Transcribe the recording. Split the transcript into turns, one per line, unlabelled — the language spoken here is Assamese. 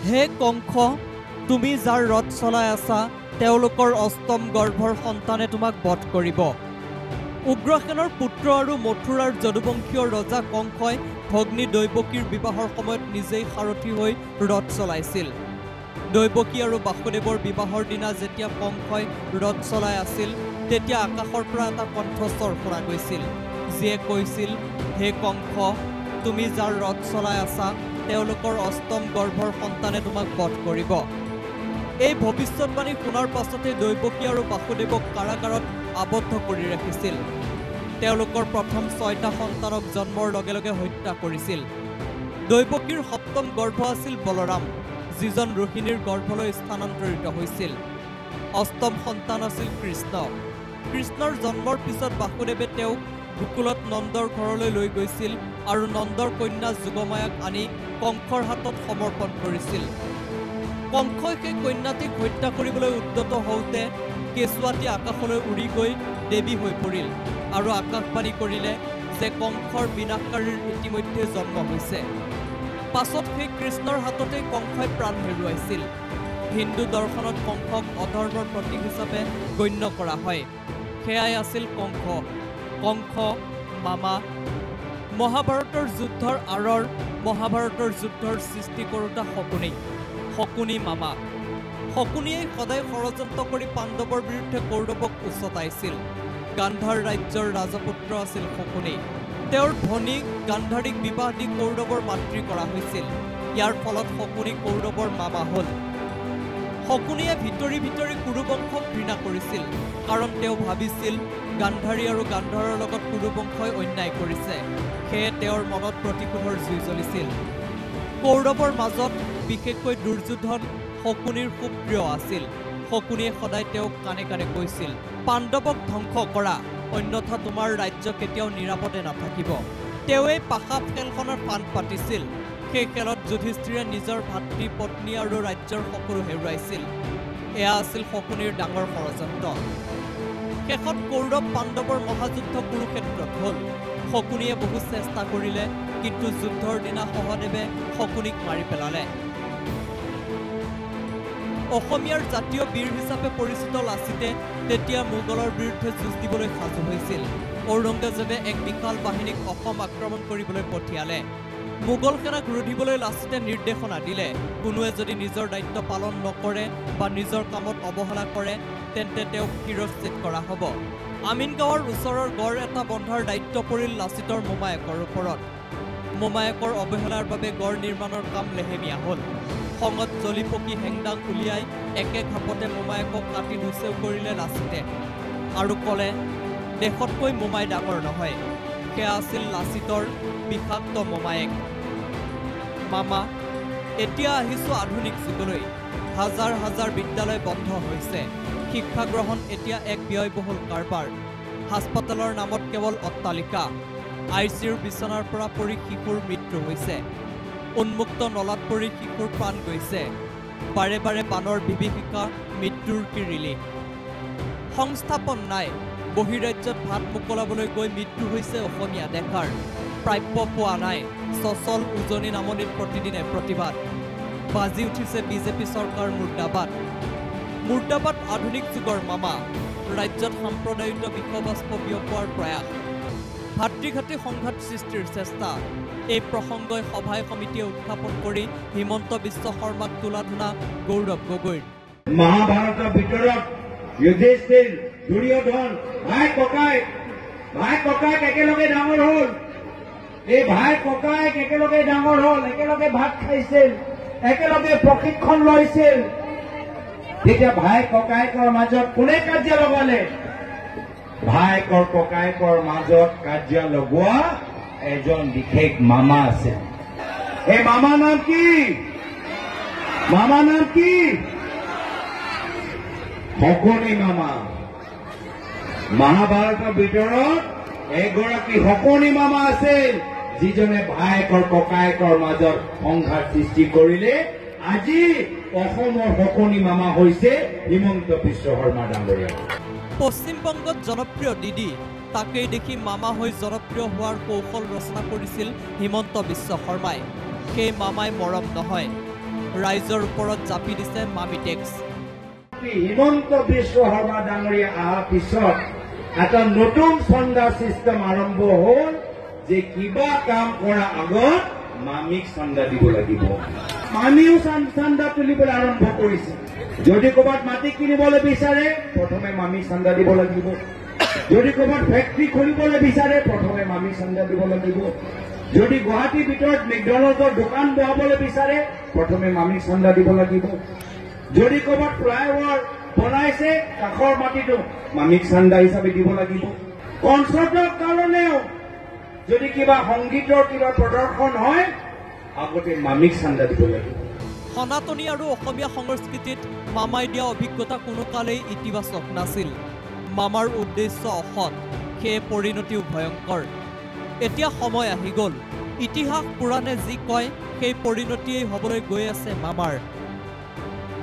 হে কংস, তুমি যাৰ ৰথ চলাই আছা তেওঁলোকৰ অষ্টম গৰ্ভৰ সন্তানে তোমাক বধ কৰিব। উগ্ৰসেনৰ পুত্ৰ আৰু মথুৰাৰ যদুবংশীয় ৰজা কংসই ভগ্নী দৈৱকীৰ বিবাহৰ সময়ত নিজেই সাৰথী হৈ ৰথ চলাইছিল। দৈৱকী আৰু বাসুদেৱৰ বিবাহৰ দিনা যেতিয়া কংসই ৰথ চলাই আছিল তেতিয়া আকাশৰ পৰা এটা কণ্ঠস্বৰ শুনা গৈছিল, যিয়ে কৈছিল, হে কংস, তুমি যাৰ ৰথ চলাই আছা তেওঁলোকৰ অষ্টম গৰ্ভৰ সন্তানে তোমাক বধ কৰিব। এই ভৱিষ্যতবাণী শুনাৰ পাছতে দৈৱকী আৰু বাসুদেৱক কাৰাগাৰত আবদ্ধ কৰি ৰাখিছিল। তেওঁলোকৰ প্ৰথম 6টা সন্তানক জন্মৰ লগে লগে হত্যা কৰিছিল। দৈৱকীৰ সপ্তম গৰ্ভ আছিল বলৰাম, যিজন ৰোহিণীৰ গৰ্ভলৈ স্থানান্তৰিত হৈছিল। অষ্টম সন্তান আছিল কৃষ্ণ। কৃষ্ণৰ জন্মৰ পিছত বাসুদেৱে তেওঁক গোকুলত নন্দৰ ঘৰলৈ লৈ গৈছিল আৰু নন্দৰ কন্যা যোগমায়াক আনি কংসৰ হাতত সমৰ্পণ কৰিছিল। কংসই সেই কন্যাটিক হত্যা কৰিবলৈ উদ্যত হওঁতে কেঁচুৱাটি আকাশলৈ উৰি গৈ দেৱী হৈ পৰিল আৰু আকাশবাণী কৰিলে যে কংসৰ বিনাশকাৰীৰ ইতিমধ্যে জন্ম হৈছে। পাছত সেই কৃষ্ণৰ হাততে কংসই প্ৰাণ হেৰুৱাইছিল। হিন্দু দৰ্শনত কংসক অধৰ্মৰ প্ৰতীক হিচাপে গণ্য কৰা হয়। সেয়াই আছিল কংস। কংস মামা। মহাভাৰতৰ যুদ্ধৰ আঁৰৰ মহাভাৰতৰ যুদ্ধৰ সৃষ্টি কৰোঁতা শকুনি। শকুনি মামা। শকুনিয়ে সদায় ষড়যন্ত্ৰ কৰি পাণ্ডৱৰ বিৰুদ্ধে কৌৰৱক উচতাইছিল। গান্ধাৰ ৰাজ্যৰ ৰাজপুত্ৰ আছিল শকুনি। তেওঁৰ ভনীক গান্ধাৰীক বিবাহ দি কৌৰৱৰ মাতৃ কৰা হৈছিল। ইয়াৰ ফলত শকুনি কৌৰৱৰ মামা হ'ল। শকুনিয়ে ভিতৰি ভিতৰি কুৰুবংশক ঘৃণা কৰিছিল, কাৰণ তেওঁ ভাবিছিল গান্ধাৰী আৰু গান্ধাৰৰ লগত কুৰুবংশই অন্যায় কৰিছে। সেয়ে তেওঁৰ মনত প্ৰতিশোধৰ জুই জ্বলিছিল। কৌৰৱৰ মাজত বিশেষকৈ দুৰ্যোধন শকুনিৰ খুব প্ৰিয় আছিল। শকুনিয়ে সদায় তেওঁক কাণে কাণে কৈছিল, পাণ্ডৱক ধ্বংস কৰা, অন্যথা তোমাৰ ৰাজ্য কেতিয়াও নিৰাপদে নাথাকিব। তেওঁৱে পাশা খেলখনৰ ফান পাতিছিল। সেই খেলত যুধিষ্ঠিৰে নিজৰ ভাতৃ পত্নী আৰু ৰাজ্যৰ সকলো হেৰুৱাইছিল। এয়া আছিল শকুনিৰ ডাঙৰ ষড়যন্ত্ৰ। শেষত কৌৰৱ পাণ্ডৱৰ মহাযুদ্ধ কুৰুক্ষেত্ৰত হ'ল। শকুনিয়ে বহু চেষ্টা কৰিলে, কিন্তু যুদ্ধৰ দিনা সহদেৱে শকুনিক মাৰি পেলালে। অসমীয়াৰ জাতীয় বীৰ হিচাপে পৰিচিত লাচিতে তেতিয়া মোগলৰ বিৰুদ্ধে যুঁজ দিবলৈ সাজু হৈছিল। ঔৰংগজেবে এক বিশাল বাহিনীক অসম আক্ৰমণ কৰিবলৈ পঠিয়ালে। মোগল সেনাক ৰুধিবলৈ লাচিতে নিৰ্দেশনা দিলে, কোনোৱে যদি নিজৰ দায়িত্ব পালন নকৰে বা নিজৰ কামত অৱহেলা কৰে তেন্তে তেওঁক শিৰচ্ছেদ কৰা হ'ব। আমিনগাঁৱৰ ওচৰৰ গড় এটা বন্ধাৰ দায়িত্ব পৰিল লাচিতৰ মোমায়েকৰ ওপৰত। মোমায়েকৰ অৱহেলাৰ বাবে গড় নিৰ্মাণৰ কাম লেহেমীয়া হ'ল। খঙত জ্বলি পকি হেংদাং উলিয়াই একে ঘাপতে মোমায়েকক কাটি নুচেও কৰিলে লাচিতে আৰু ক'লে, দেশতকৈ মোমাই ডাঙৰ নহয়। সেয়া আছিল লাচিতৰ বিষাক্ত মোমায়েক। মামা, এতিয়া আহিছোঁ আধুনিক যুগলৈ। হাজাৰ হাজাৰ বিদ্যালয় বন্ধ হৈছে। শিক্ষা গ্ৰহণ এতিয়া এক ব্যয়বহুল কাৰবাৰ। হাস্পতালৰ নামত কেৱল অট্টালিকা। ICUৰ বিচনাৰ পৰা পৰি শিশুৰ মৃত্যু হৈছে। উন্মুক্ত নলাত পৰি শিশুৰ প্ৰাণ গৈছে। বাৰে বাৰে বানৰ বিভীষিকা, মৃত্যুৰ কিৰিলি। সংস্থাপন নাই। বহিৰাজ্যত ভাত মোকলাবলৈ গৈ মৃত্যু হৈছে অসমীয়া ডেকাৰ। প্ৰাপ্য পোৱা নাই। সচল উজনি নামনিত প্ৰতিদিনে প্ৰতিবাদ। বাজি উঠিছে বিজেপি চৰকাৰ মুৰ্দাবাদ। মুৰ্দাবাদ আধুনিক যুগৰ মামা। ৰাজ্যত সাম্প্ৰদায়িত বিষবাষ্প বিয়পোৱাৰ প্ৰয়াস। ভাতৃঘাতী সংঘাত সৃষ্টিৰ চেষ্টা। এই প্ৰসংগই সভাই সমিতিয়ে উত্থাপন কৰি হিমন্ত বিশ্ব শৰ্মাক তুলাধনা গৌৰৱ গগৈৰ।
মহাভাৰতৰ ভিতৰত যুধিষ্ঠিৰ, দুৰ্যোধন ভাই ককাইক একেলগে ডাঙৰ হ'ল। এই ভাই ককাইক একেলগে ডাঙৰ হ'ল, একেলগে ভাত খাইছিল, একেলগে প্ৰশিক্ষণ লৈছিল। তেতিয়া ভাই ককাইকৰ মাজত কোনে কাজিয়া লগালে? ভাইকৰ ককাইকৰ মাজত কাজিয়া লগোৱা এজন বিশেষ মামা আছে। এই মামাৰ নাম কি? মামাৰ নাম কি? শকুনি মামা। মহাভাৰতৰ ভিতৰত এগৰাকী শকুনি মামা আছিল, যিজনে ভাইকৰ ককাইকৰ মাজত সংঘাত সৃষ্টি কৰিলে। আজি অসমৰ শকুনি মামা হৈছে হিমন্ত বিশ্ব শৰ্মা ডাঙৰীয়া।
পশ্চিমবংগত জনপ্ৰিয় দিদি, তাকেই দেখি মামা হৈ জনপ্ৰিয় হোৱাৰ কৌশল ৰচনা কৰিছিল হিমন্ত বিশ্ব শৰ্মাই। সেই মামাই মৰম নহয়। ৰাইজৰ ওপৰত জাপি দিছে মামি টেক্স।
হিমন্ত বিশ্ব শৰ্মা ডাঙৰীয়া অহাৰ পিছত এটা নতুন চন্দা চিষ্টেম আৰম্ভ হ'ল যে কিবা কাম কৰাৰ আগত মামিক চান্দা দিব লাগিব। মামিও চান্দা তুলিবলৈ আৰম্ভ কৰিছে। যদি ক'ৰবাত মাটি কিনিবলৈ বিচাৰে প্ৰথমে মামিক চান্দা দিব লাগিব। যদি ক'ৰবাত ফেক্টৰী খুলিবলৈ বিচাৰে প্ৰথমে মামিক চান্দা দিব লাগিব। যদি গুৱাহাটীৰ ভিতৰত মেকডনাল্ডৰ দোকান বহাবলৈ বিচাৰে প্ৰথমে মামিক চান্দা দিব লাগিব। যদি ক'ৰবাত ফ্লাইঅভাৰ বনাইছে কাষৰ মাটিটো মামিক চান্দা হিচাপে দিব লাগিব। কনচাৰ্টৰ কাৰণেও যদি কিবা সংগীতৰ কিবা প্ৰদৰ্শন হয় আগতে মামিক চান্দা দিব লাগিব।
সনাতনী আৰু অসমীয়া সংস্কৃতিত মামাই দিয়া অভিজ্ঞতা কোনো কালেই ইতিবাচক নাছিল। মামাৰ উদ্দেশ্য অসৎ, সেয়ে পৰিণতিও ভয়ংকৰ। এতিয়া সময় আহি গ'ল, ইতিহাস পুৰাণে যি কয় সেই পৰিণতিয়েই হ'বলৈ গৈ আছে মামাৰ।